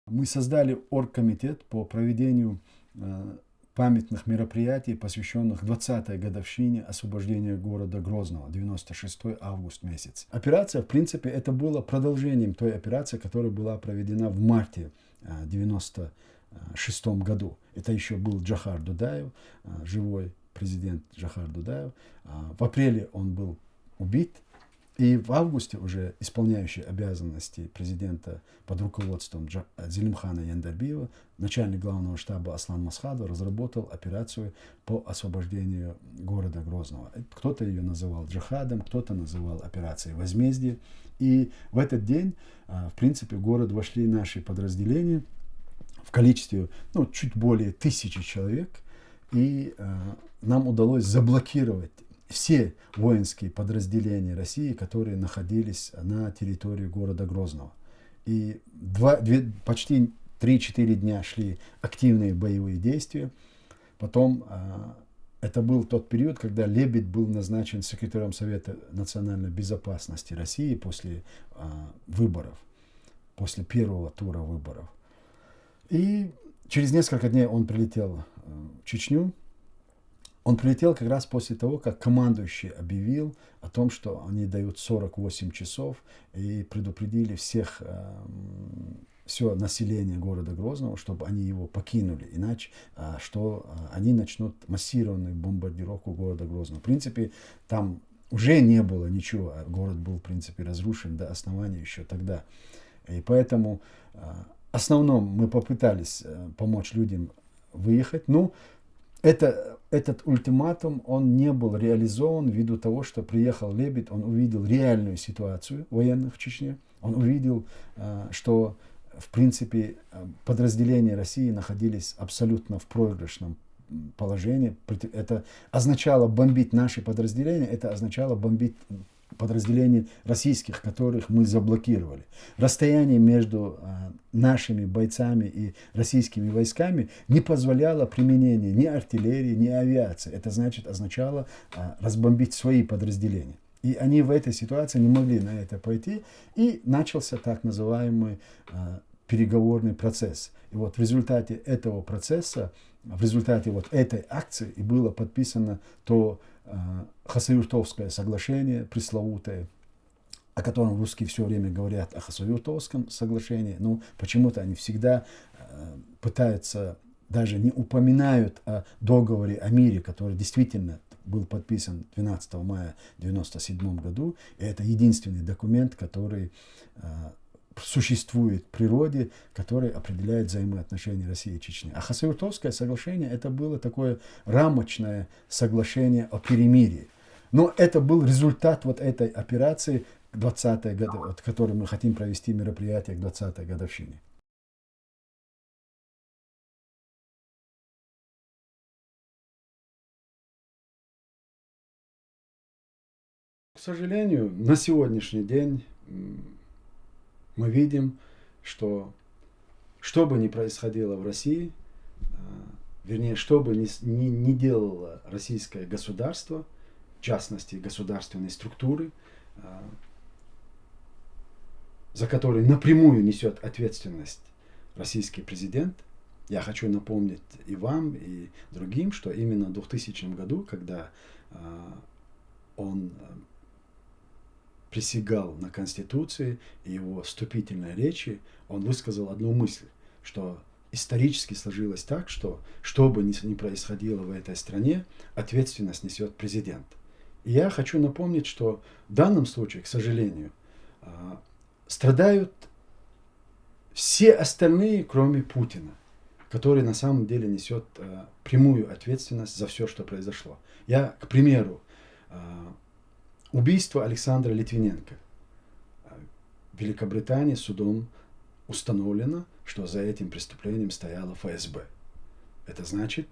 Мы создали оргкомитет по проведению памятных мероприятий, посвященных 20-й годовщине освобождения города Грозного, 96 август месяц. Операция, в принципе, это было продолжением той операции, которая была проведена в марте 96 году. Это еще был Джохар Дудаев, живой президент Джохар Дудаев. В апреле он был убит. И в августе уже исполняющий обязанности президента под руководством Зелимхана Яндарбиева, начальник главного штаба Аслан Масхадов, разработал операцию по освобождению города Грозного. Кто-то ее называл джихадом, кто-то называл операцией возмездия. И в этот день, в принципе, в город вошли наши подразделения в количестве чуть более 1000 человек. И нам удалось заблокировать все воинские подразделения России, которые находились на территории города Грозного. И почти 3-4 дня шли активные боевые действия. Потом это был тот период, когда Лебедь был назначен секретарем Совета национальной безопасности России после выборов, после первого тура выборов. И через несколько дней он прилетел в Чечню. Он прилетел как раз после того, как командующий объявил о том, что они дают 48 часов и предупредили все население города Грозного, чтобы они его покинули, иначе что они начнут массированную бомбардировку города Грозного. В принципе, там уже не было ничего, город был, в принципе, разрушен до основания еще тогда. И поэтому в основном мы попытались помочь людям выехать. Этот ультиматум, он не был реализован ввиду того, что приехал Лебедь, он увидел реальную ситуацию военных в Чечне, он увидел, что, в принципе, подразделения России находились абсолютно в проигрышном положении. Это означало бомбить наши подразделения, это означало бомбить подразделений российских, которых мы заблокировали. Расстояние между нашими бойцами и российскими войсками не позволяло применения ни артиллерии, ни авиации. Это означало разбомбить свои подразделения. И они в этой ситуации не могли на это пойти, и начался так называемый переговорный процесс. И вот в результате этого процесса, в результате вот этой акции и было подписано то Хасавюртовское соглашение пресловутое, о котором русские все время говорят о Хасавюртовском соглашении, но почему-то они всегда пытаются, даже не упоминают о договоре о мире, который действительно был подписан 12 мая 1997 году. И это единственный документ, который существует в природе, который определяет взаимоотношения России и Чечни. А Хасавюртовское соглашение это было такое рамочное соглашение о перемирии. Но это был результат вот этой операции, 20-й год, которой мы хотим провести мероприятие к 20-й годовщине. К сожалению, на сегодняшний день мы видим, что бы ни происходило в России, вернее, что бы ни делало российское государство, в частности, государственные структуры, за которые напрямую несет ответственность российский президент. Я хочу напомнить и вам, и другим, что именно в 2000 году, когда он присягал на Конституции, и его вступительной речи, он высказал одну мысль, что исторически сложилось так, что бы ни происходило в этой стране, ответственность несет президент. И я хочу напомнить, что в данном случае, к сожалению, страдают все остальные, кроме Путина, который на самом деле несет прямую ответственность за все, что произошло. Я, к примеру, убийство Александра Литвиненко. В Великобритании судом установлено, что за этим преступлением стояло ФСБ. Это значит,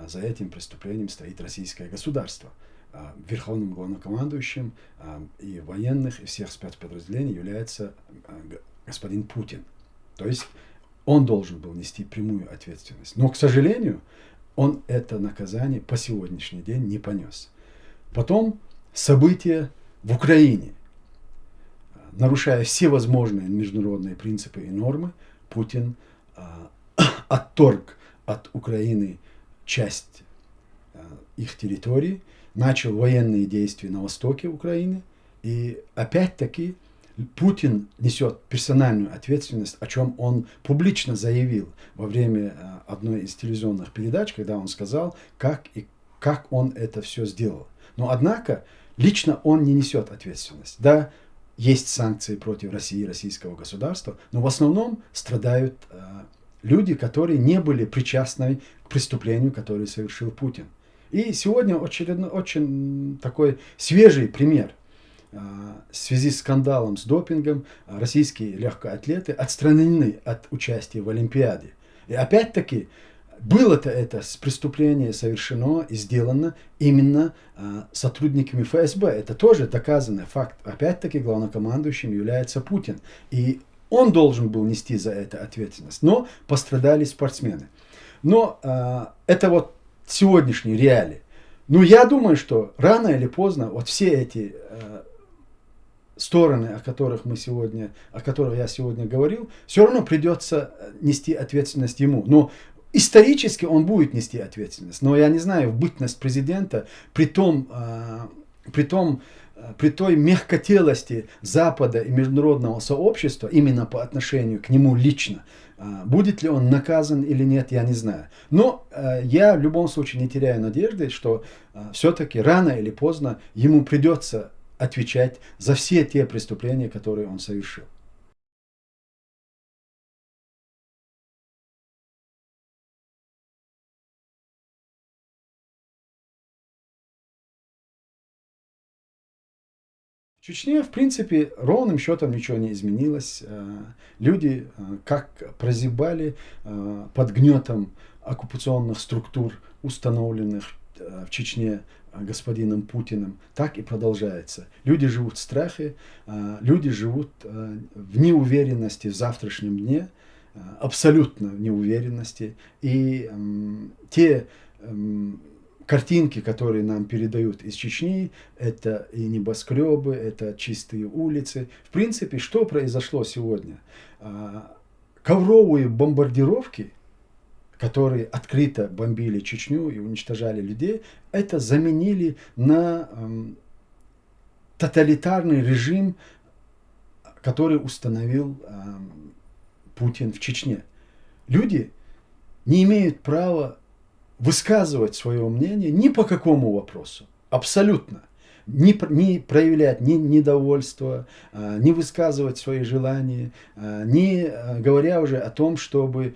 за этим преступлением стоит российское государство. Верховным главнокомандующим и военных, и всех спецподразделений является господин Путин. То есть он должен был нести прямую ответственность. Но, к сожалению, он это наказание по сегодняшний день не понес. Потом события в Украине. Нарушая все возможные международные принципы и нормы, Путин отторг от Украины часть их территории, начал военные действия на востоке Украины. И опять-таки Путин несет персональную ответственность, о чем он публично заявил во время одной из телевизионных передач, когда он сказал, как он это все сделал. Но однако лично он не несет ответственность. Да, есть санкции против России, российского государства, но в основном страдают люди, которые не были причастны к преступлению, которое совершил Путин. И сегодня очень такой свежий пример. В связи с скандалом с допингом российские легкоатлеты отстранены от участия в Олимпиаде. И опять-таки было-то это преступление совершено и сделано именно сотрудниками ФСБ. Это тоже доказанный факт. Опять-таки главнокомандующим является Путин. И он должен был нести за это ответственность. Но пострадали спортсмены. Но это вот сегодняшние реалии. Но я думаю, что рано или поздно вот все эти стороны, о которых я сегодня говорил, все равно придется нести ответственность ему. Но исторически он будет нести ответственность. Но я не знаю, в бытность президента, при той мягкотелости Запада и международного сообщества, именно по отношению к нему лично, будет ли он наказан или нет, я не знаю. Но я в любом случае не теряю надежды, что все-таки рано или поздно ему придется отвечать за все те преступления, которые он совершил. В Чечне, в принципе, ровным счетом ничего не изменилось. Люди как прозябали под гнетом оккупационных структур, установленных в Чечне господином Путиным, так и продолжается. Люди живут в страхе, люди живут в неуверенности в завтрашнем дне, абсолютно в неуверенности. И те картинки, которые нам передают из Чечни, это и небоскребы, это чистые улицы. В принципе, что произошло сегодня? Ковровые бомбардировки, которые открыто бомбили Чечню и уничтожали людей, это заменили на тоталитарный режим, который установил Путин в Чечне. Люди не имеют права высказывать свое мнение ни по какому вопросу. Абсолютно. Не проявлять ни недовольство, не высказывать свои желания, не говоря уже о том, чтобы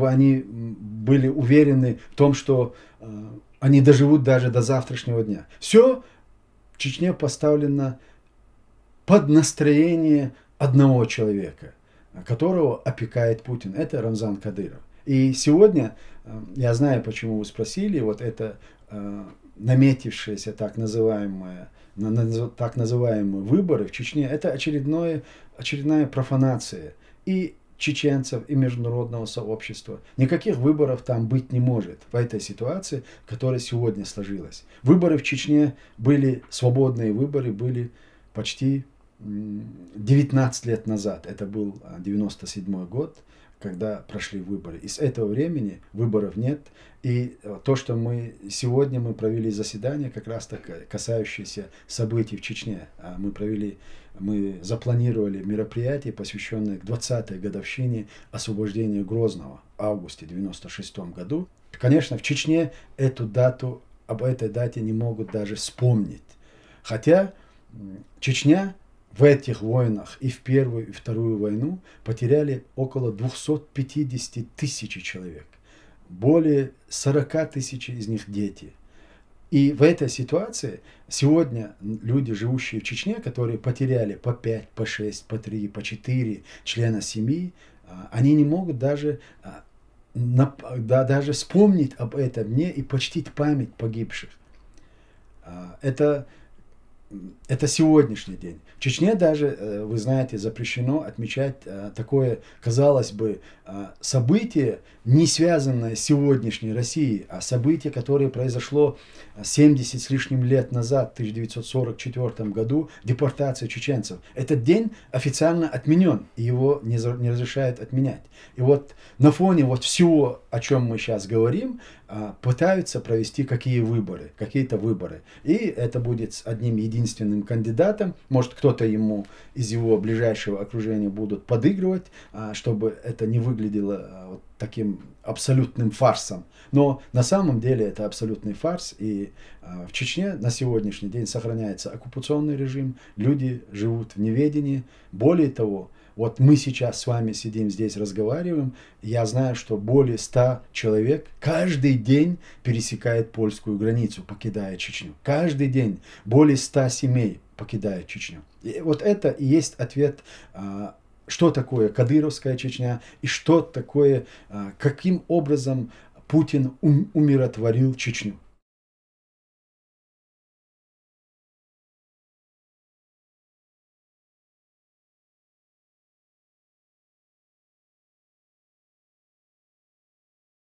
они были уверены в том, что они доживут даже до завтрашнего дня. Все в Чечне поставлено под настроение одного человека, которого опекает Путин. Это Рамзан Кадыров. И сегодня, я знаю, почему вы спросили, вот это наметившиеся так называемые выборы в Чечне, это очередная профанация и чеченцев, и международного сообщества. Никаких выборов там быть не может в этой ситуации, которая сегодня сложилась. Выборы в Чечне были, свободные выборы были почти 19 лет назад. Это был 97 год, когда прошли выборы. И с этого времени выборов нет. И то, что мы сегодня провели заседание, как раз так касающееся событий в Чечне. Мы запланировали мероприятие, посвященное к 20-й годовщине освобождения Грозного в августе 96 году. Конечно, в Чечне об этой дате не могут даже вспомнить. Хотя Чечня в этих войнах и в Первую, и Вторую войну потеряли около 250 тысяч человек. Более 40 тысяч из них дети. И в этой ситуации сегодня люди, живущие в Чечне, которые потеряли по 5, по 6, по 3, по 4 члена семьи, они не могут даже вспомнить об этом дне и почтить память погибших. Это это сегодняшний день. В Чечне даже, вы знаете, запрещено отмечать такое, казалось бы, событие, не связанное с сегодняшней Россией, а событие, которое произошло 70 с лишним лет назад, в 1944 году, депортация чеченцев. Этот день официально отменен, и его не разрешают отменять. И вот на фоне вот всего, о чем мы сейчас говорим, пытаются провести какие-то выборы. И это будет с одним единственным кандидатом. Может, кто-то ему из его ближайшего окружения будут подыгрывать, чтобы это не выглядело вот таким абсолютным фарсом. Но на самом деле это абсолютный фарс. И в Чечне на сегодняшний день сохраняется оккупационный режим. Люди живут в неведении. Более того, вот мы сейчас с вами сидим здесь, разговариваем. Я знаю, что более 100 человек каждый день пересекает польскую границу, покидая Чечню. Каждый день более 100 семей покидают Чечню. И вот это и есть ответ, что такое кадыровская Чечня и что такое, каким образом Путин умиротворил Чечню.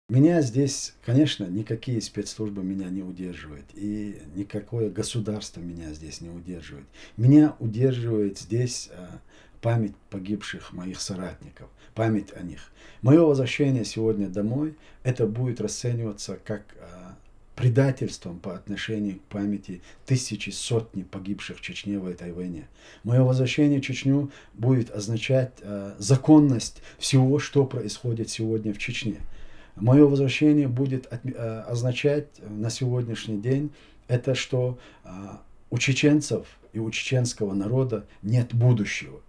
Меня здесь, конечно, никакие спецслужбы меня не удерживают, и никакое государство меня здесь не удерживает. Меня удерживает здесь память погибших моих соратников, память о них. Мое возвращение сегодня домой, это будет расцениваться как предательством по отношению к памяти тысячи, сотни погибших в Чечне в этой войне. Мое возвращение в Чечню будет означать законность всего, что происходит сегодня в Чечне. Мое возвращение будет означать на сегодняшний день, это что у чеченцев и у чеченского народа нет будущего.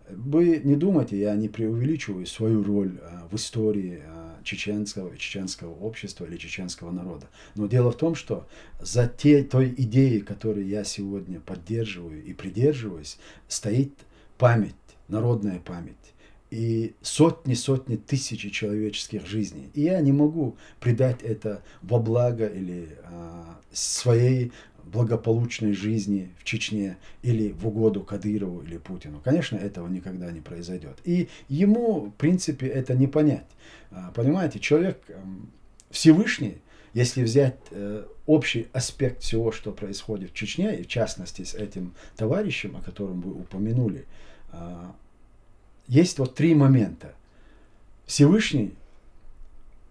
Вы не думайте, я не преувеличиваю свою роль в истории чеченского общества или чеченского народа. Но дело в том, что за той идеей, которую я сегодня поддерживаю и придерживаюсь, стоит память, народная память. И сотни тысяч человеческих жизней. И я не могу придать это во благо или своей благополучной жизни в Чечне или в угоду Кадырову или Путину. Конечно, этого никогда не произойдет. И ему, в принципе, это не понять. Понимаете, человек Всевышний, если взять общий аспект всего, что происходит в Чечне, и в частности с этим товарищем, о котором вы упомянули, есть вот 3 момента. Всевышний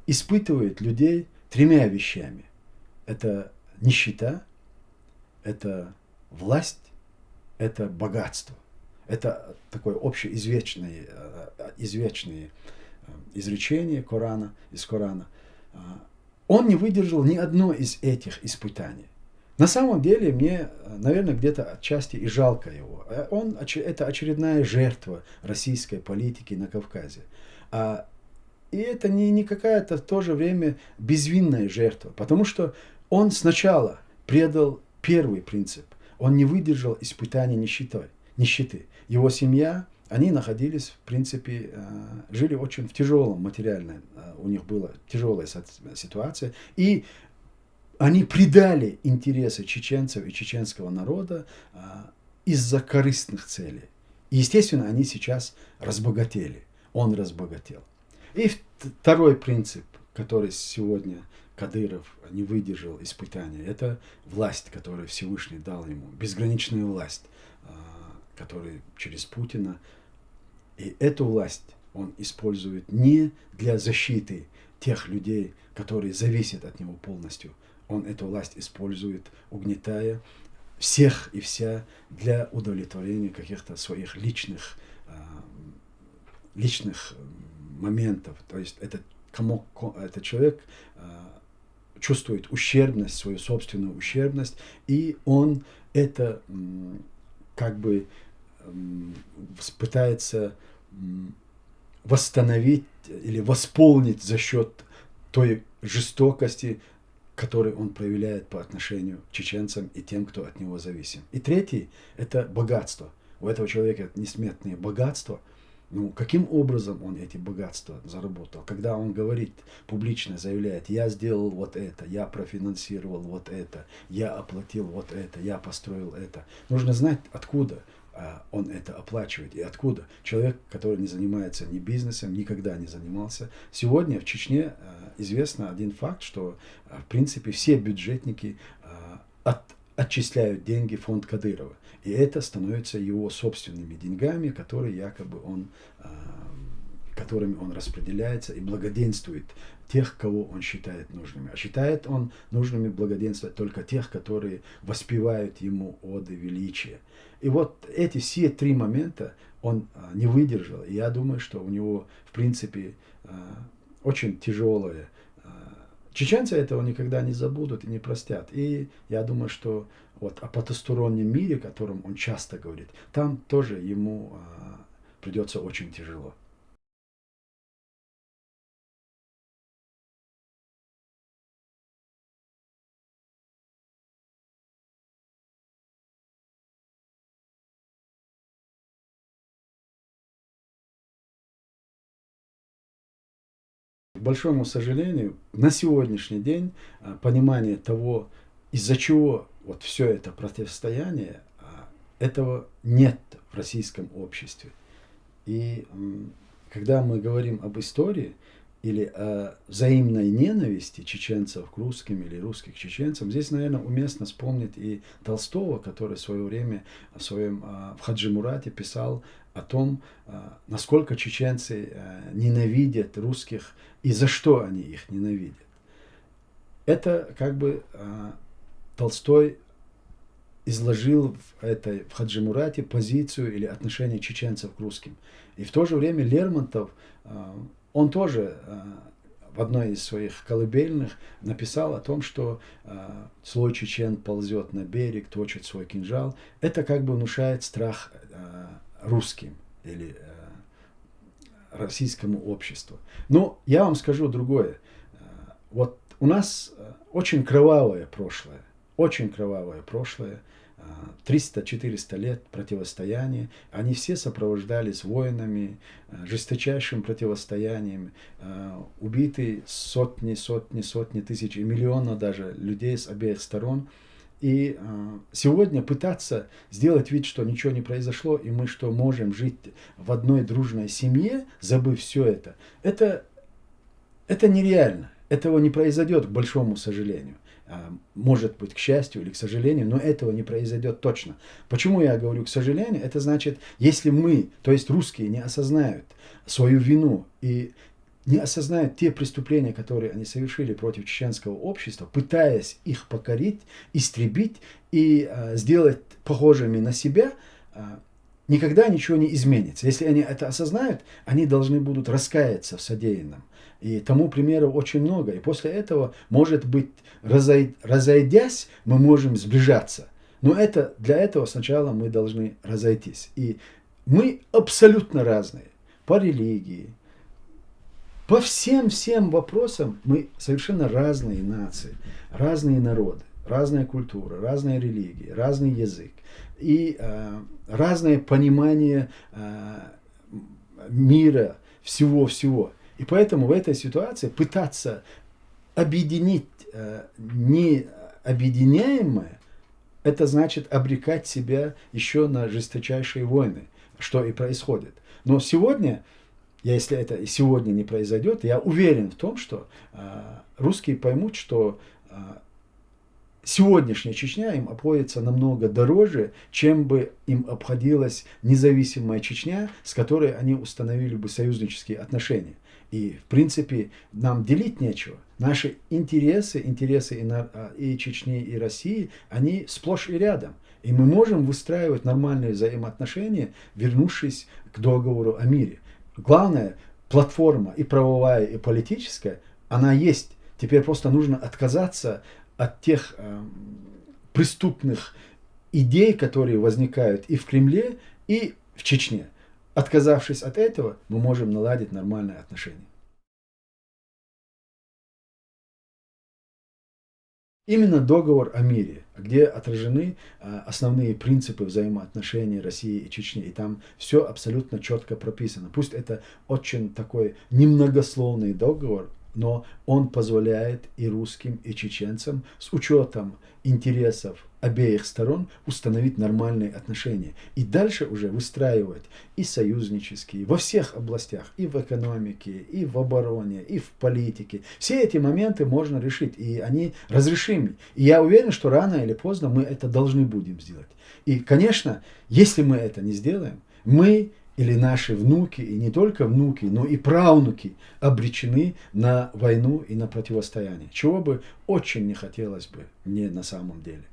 испытывает людей 3 вещами. Это нищета, это власть, это богатство. Это такое общеизвестное изречение Корана, из Корана. Он не выдержал ни одно из этих испытаний. На самом деле мне, наверное, где-то отчасти и жалко его. Это очередная жертва российской политики на Кавказе. И это не какая-то в то же время безвинная жертва, потому что он сначала предал первый принцип. Он не выдержал испытаний нищеты. Его семья, они находились, в принципе, жили очень в тяжелом материальном, у них была тяжелая ситуация. И они предали интересы чеченцев и чеченского народа из-за корыстных целей. И, естественно, они сейчас разбогатели. Он разбогател. И второй принцип, который сегодня Кадыров не выдержал испытания, это власть, которую Всевышний дал ему. Безграничная власть, которая через Путина. И эту власть он использует не для защиты тех людей, которые зависят от него полностью. Он эту власть использует, угнетая всех и вся для удовлетворения каких-то своих личных моментов. То есть этот человек чувствует ущербность, свою собственную ущербность, и он это как бы пытается восстановить или восполнить за счет той жестокости, который он проявляет по отношению к чеченцам и тем, кто от него зависим. И третий – это богатство. У этого человека несметные богатства, Ну, каким образом он эти богатства заработал? Когда он говорит, публично заявляет, я сделал вот это, я профинансировал вот это, я оплатил вот это, я построил это. Нужно знать, откуда он это оплачивает и откуда. Человек, который не занимается ни бизнесом, никогда не занимался. Сегодня в Чечне известно один факт, что в принципе все бюджетники отчисляют деньги в фонд Кадырова. И это становится его собственными деньгами, которые якобы которыми он распределяется и благоденствует тех, кого он считает нужными. А считает он нужными благоденствовать только тех, которые воспевают ему оды величия. И вот эти все три момента он не выдержал. И я думаю, что у него, в принципе, очень тяжелое. Чеченцы этого никогда не забудут и не простят. И я думаю, что вот о потустороннем мире, о котором он часто говорит, там тоже ему придется очень тяжело. К большому сожалению, на сегодняшний день понимание того, из-за чего вот все это противостояние, этого нет в российском обществе. И когда мы говорим об истории или о взаимной ненависти чеченцев к русским или русских к чеченцам, здесь, наверное, уместно вспомнить и Толстого, который в свое время в Хаджи Мурате писал о том, насколько чеченцы ненавидят русских и за что они их ненавидят. Это как бы Толстой изложил в Хаджи Мурате позицию или отношение чеченцев к русским. И в то же время Лермонтов, он тоже в одной из своих колыбельных написал о том, что злой чечен ползет на берег, точит свой кинжал. Это как бы внушает страх русским или российскому обществу. Но я вам скажу другое. Вот у нас очень кровавое прошлое. Очень кровавое прошлое. 300-400 лет противостояния. Они все сопровождались войнами, жесточайшим противостоянием. Убиты сотни тысяч и миллионы даже людей с обеих сторон. И сегодня пытаться сделать вид, что ничего не произошло, и мы что можем жить в одной дружной семье, забыв все это нереально. Этого не произойдет, к большому сожалению. Может быть, к счастью или к сожалению, но этого не произойдет точно. Почему я говорю к сожалению? Это значит, если мы, то есть русские, не осознают свою вину и не осознают те преступления, которые они совершили против чеченского общества, пытаясь их покорить, истребить и сделать похожими на себя, никогда ничего не изменится. Если они это осознают, они должны будут раскаяться в содеянном. И тому примеру очень много. И после этого, может быть, разойдясь, мы можем сближаться. Но для этого сначала мы должны разойтись. И мы абсолютно разные по религии, по всем вопросам мы совершенно разные нации, разные народы, разная культура, разная религия, разный язык и разное понимание мира, всего-всего. И поэтому в этой ситуации пытаться объединить необъединяемое, это значит обрекать себя еще на жесточайшие войны, что и происходит. Но сегодня, если это и сегодня не произойдет, я уверен в том, что русские поймут, что сегодняшняя Чечня им обходится намного дороже, чем бы им обходилась независимая Чечня, с которой они установили бы союзнические отношения. И, в принципе, нам делить нечего. Наши интересы и Чечни, и России, они сплошь и рядом. И мы можем выстраивать нормальные взаимоотношения, вернувшись к договору о мире. Главная платформа и правовая, и политическая, она есть. Теперь просто нужно отказаться от тех преступных идей, которые возникают и в Кремле, и в Чечне. Отказавшись от этого, мы можем наладить нормальные отношения. Именно договор о мире, где отражены основные принципы взаимоотношений России и Чечни. И там все абсолютно четко прописано. Пусть это очень такой немногословный договор, но он позволяет и русским, и чеченцам с учетом интересов обеих сторон установить нормальные отношения. И дальше уже выстраивать и союзнические во всех областях, и в экономике, и в обороне, и в политике. Все эти моменты можно решить, и они разрешимы. И я уверен, что рано или поздно мы это должны будем сделать. И, конечно, если мы это не сделаем, мы или наши внуки, и не только внуки, но и правнуки обречены на войну и на противостояние. Чего бы очень не хотелось бы мне на самом деле.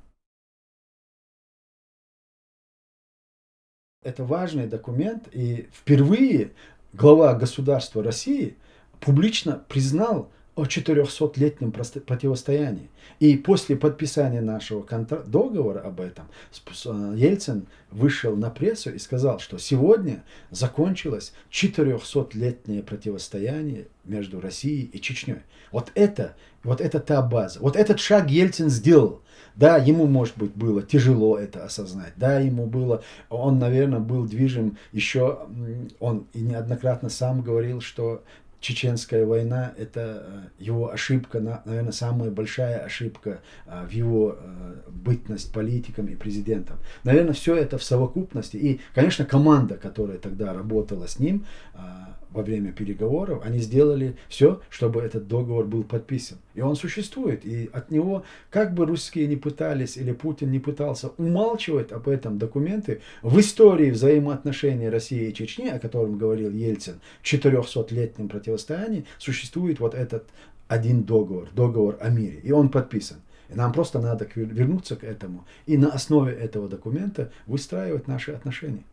Это важный документ, и впервые глава государства России публично признал о 400-летнем противостоянии. И после подписания нашего договора об этом Ельцин вышел на прессу и сказал, что сегодня закончилось 400-летнее противостояние между Россией и Чечней. Вот это та база. Вот этот шаг Ельцин сделал. Да, ему, может быть, было тяжело это осознать. Да, он, наверное, был движим еще, он и неоднократно сам говорил, что Чеченская война – это его ошибка, наверное, самая большая ошибка в его бытность политиком и президентом. Наверное, все это в совокупности. И, конечно, команда, которая тогда работала с ним во время переговоров, они сделали все, чтобы этот договор был подписан. И он существует. И от него, как бы русские не пытались, или Путин не пытался умалчивать об этом документе, в истории взаимоотношений России и Чечни, о котором говорил Ельцин, в 400-летнем противостоянии, существует вот этот один договор о мире. И он подписан. И нам просто надо вернуться к этому и на основе этого документа выстраивать наши отношения.